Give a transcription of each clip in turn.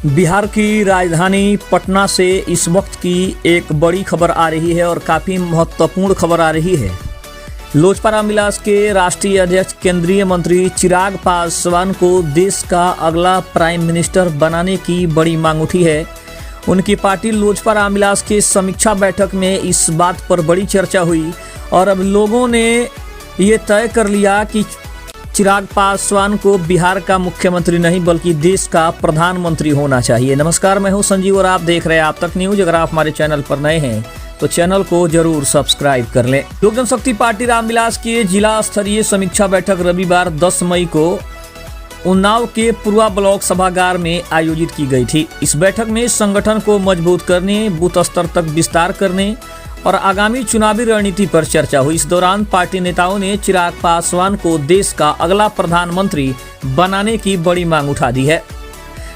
बिहार की राजधानी पटना से इस वक्त की एक बड़ी खबर आ रही है और काफ़ी महत्वपूर्ण खबर आ रही है। लोजपा रामविलास के राष्ट्रीय अध्यक्ष केंद्रीय मंत्री चिराग पासवान को देश का अगला प्राइम मिनिस्टर बनाने की बड़ी मांग उठी है। उनकी पार्टी लोजपा रामविलास के समीक्षा बैठक में इस बात पर बड़ी चर्चा हुई और अब लोगों ने ये तय कर लिया कि चिराग पासवान को बिहार का मुख्यमंत्री नहीं बल्कि देश का प्रधानमंत्री होना चाहिए। नमस्कार, मैं हूं संजीव और आप देख रहे हैं आप तक न्यूज। अगर आप हमारे चैनल पर नए हैं तो चैनल को जरूर सब्सक्राइब कर लें। लोक जनशक्ति पार्टी रामविलास की जिला स्तरीय समीक्षा बैठक रविवार 10 मई को उन्नाव के पूर्वा ब्लॉक सभागार में आयोजित की गई थी। इस बैठक में संगठन को मजबूत करने, बूथ स्तर तक विस्तार करने और आगामी चुनावी रणनीति पर चर्चा हुई। इस दौरान पार्टी नेताओं ने चिराग पासवान को देश का अगला प्रधानमंत्री बनाने की बड़ी मांग उठा दी है।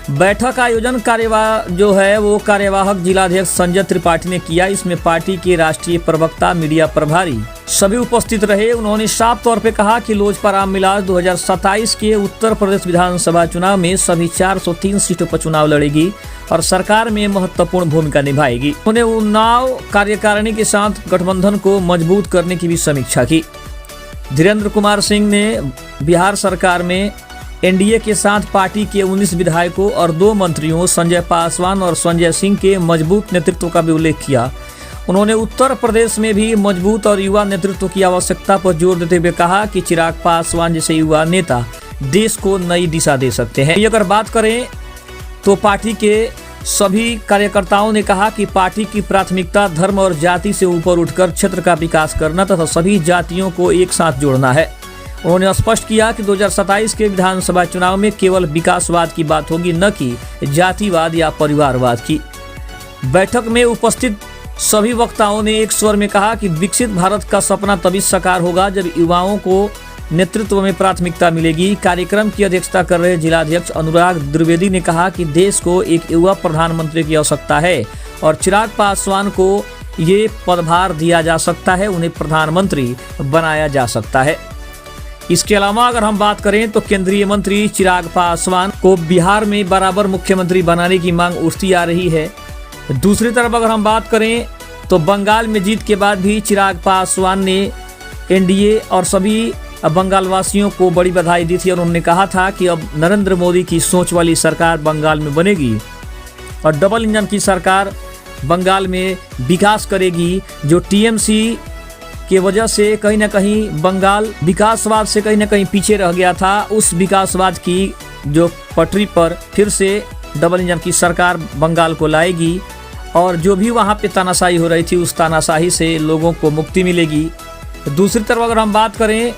बैठक का आयोजन कार्यवाहक जिलाध्यक्ष संजय त्रिपाठी ने किया। इसमें पार्टी के राष्ट्रीय प्रवक्ता, मीडिया प्रभारी सभी उपस्थित रहे। उन्होंने साफ तौर पे कहा कि लोजपा रामविलास 2027 के उत्तर प्रदेश विधानसभा चुनाव में सभी 403 सीटों पर चुनाव लड़ेगी और सरकार में महत्वपूर्ण भूमिका निभाएगी। उन्होंने उन्नाव कार्यकारिणी के साथ गठबंधन को मजबूत करने की भी समीक्षा की। धीरेन्द्र कुमार सिंह ने बिहार सरकार में एनडीए के साथ पार्टी के 19 विधायकों और 2 मंत्रियों संजय पासवान और संजय सिंह के मजबूत नेतृत्व का भी उल्लेख किया। उन्होंने उत्तर प्रदेश में भी मजबूत और युवा नेतृत्व की आवश्यकता पर जोर देते हुए कहा कि चिराग पासवान जैसे युवा नेता देश को नई दिशा दे सकते हैं। अगर बात करें तो पार्टी के सभी कार्यकर्ताओं ने कहा कि पार्टी की प्राथमिकता धर्म और जाति से ऊपर उठकर क्षेत्र का विकास करना तथा सभी जातियों को एक साथ जोड़ना है। उन्होंने स्पष्ट किया कि 2027 के विधानसभा चुनाव में केवल विकासवाद की बात होगी, न कि जातिवाद या परिवारवाद की। बैठक में उपस्थित सभी वक्ताओं ने एक स्वर में कहा कि विकसित भारत का सपना तभी साकार होगा जब युवाओं को नेतृत्व में प्राथमिकता मिलेगी। कार्यक्रम की अध्यक्षता कर रहे जिलाध्यक्ष अनुराग द्विवेदी ने कहा कि देश को एक युवा प्रधानमंत्री की आवश्यकता है और चिराग पासवान को ये पदभार दिया जा सकता है, उन्हें प्रधानमंत्री बनाया जा सकता है। इसके अलावा अगर हम बात करें तो केंद्रीय मंत्री चिराग पासवान को बिहार में बराबर मुख्यमंत्री बनाने की मांग उठती आ रही है। दूसरी तरफ अगर हम बात करें तो बंगाल में जीत के बाद भी चिराग पासवान ने एनडीए और सभी बंगाल वासियों को बड़ी बधाई दी थी और उन्होंने कहा था कि अब नरेंद्र मोदी की सोच वाली सरकार बंगाल में बनेगी और डबल इंजन की सरकार बंगाल में विकास करेगी। जो टीएमसी की वजह से कहीं ना कहीं बंगाल विकासवाद से कहीं ना कहीं पीछे रह गया था, उस विकासवाद की जो पटरी पर फिर से डबल इंजन की सरकार बंगाल को लाएगी और जो भी वहाँ पे तानाशाही हो रही थी उस तानाशाही से लोगों को मुक्ति मिलेगी। दूसरी तरफ अगर हम बात करें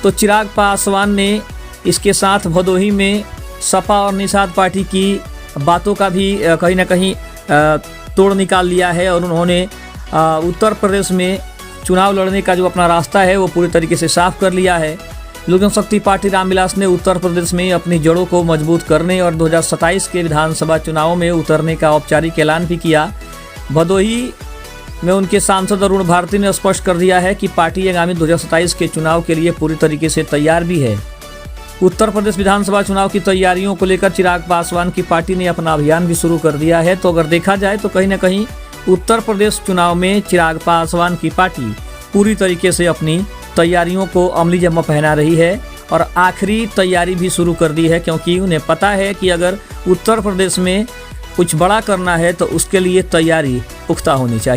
तो चिराग पासवान ने इसके साथ भदोही में सपा और निषाद पार्टी की बातों का भी कहीं ना कहीं तोड़ निकाल लिया है और उन्होंने उत्तर प्रदेश में चुनाव लड़ने का जो अपना रास्ता है वो पूरी तरीके से साफ कर लिया है। लोक जनशक्ति पार्टी रामविलास ने उत्तर प्रदेश में अपनी जड़ों को मजबूत करने और 2027 के विधानसभा चुनावों में उतरने का औपचारिक ऐलान भी किया। भदोही में उनके सांसद अरुण भारती ने स्पष्ट कर दिया है कि पार्टी आगामी 2027 के चुनाव के लिए पूरी तरीके से तैयार भी है। उत्तर प्रदेश विधानसभा चुनाव की तैयारियों को लेकर चिराग पासवान की पार्टी ने अपना अभियान भी शुरू कर दिया है। तो अगर देखा जाए तो कहीं ना कहीं उत्तर प्रदेश चुनाव में चिराग पासवान की पार्टी पूरी तरीके से अपनी तैयारियों को अमली जामा पहना रही है और आखिरी तैयारी भी शुरू कर दी है, क्योंकि उन्हें पता है कि अगर उत्तर प्रदेश में कुछ बड़ा करना है तो उसके लिए तैयारी पुख्ता होनी चाहिए।